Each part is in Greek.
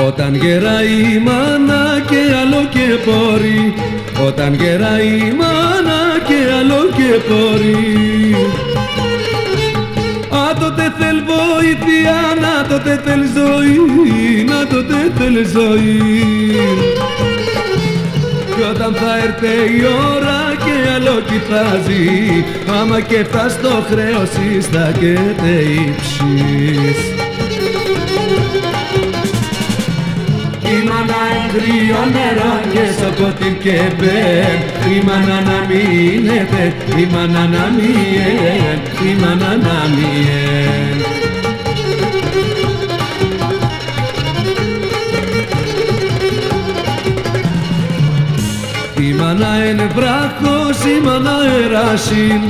Όταν γεράει η μάνα και άλλο και πόρει, όταν γεράει η μάνα και άλλο και πόρει. Α, τότε θέλ βοήθεια, να τότε θέλ ζωή, να τότε θέλ ζωή. Κι όταν θα έρθει η ώρα και άλλο κοιτάζει, άμα και φτάσει το χρέος θα και τε ύψεις. Η μάνα κρύο νερό και σοκοτήρ και μπέρ, η μάνα να μείνετε, η μάνα να μειέν, η μάνα να μειέν. Η μάνα είναι βράχος, η μάνα εράσιν,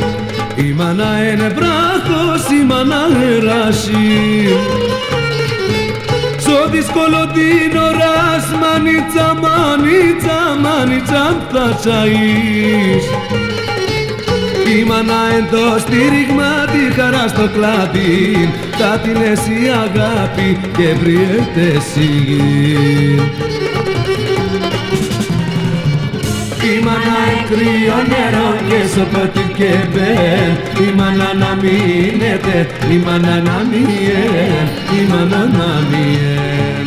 η μάνα είναι βράχος, η μάνα εράσιν. Στο δύσκολο την ώρας, μανίτσα, μανίτσα, μανίτσα θα τσαείς. Η μάνα εν το στήριγμα, τη χαρά στο κλάδι, κάτι λες η αγάπη και βριέται εσύ. Η μάνα κρύο νερό και σοκοτήρ και μπέρ, η μάνα να μείνετε, η μάνα να μειέν, η μάνα να μειέν.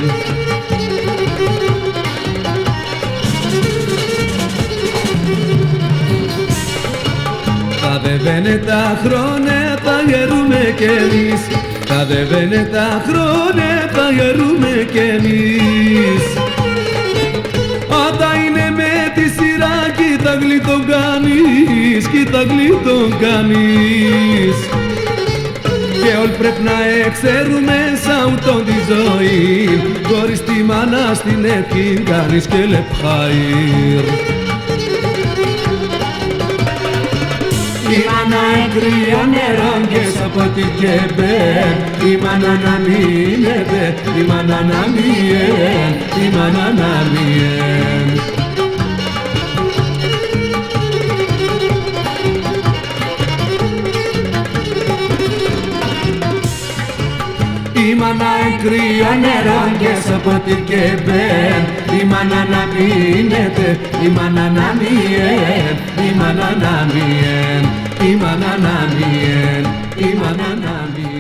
Θα δεβαίνε τα χρόνια, θα γερούμε κι εμείς, θα δεβαίνε τα χρόνια, θα γερούμε κι εμείς. Όταν είναι με τη σειρά, κοίτα γλίτον κάνεις, κοίτα γλίτον κάνεις. Και όλοι πρέπει να εξέρουμε σαν ούτον τη ζωή, χωρίς τη μάνα στην ευχή κάνεις και λεπχαΐρ. Η μάνα κρύο νερό και σοκοτήρ και μπέρ, η μάνα να μείνετε, η μάνα να μειέν, η μάνα να μειέν. Η μάνα κρύο νερό και σοκοτήρ και μπέρ, η μάνα να μείνετε, η μάνα να μειέν, η μάνα να μειέν, η μάνα να μειέν, η μάνα να μειέν.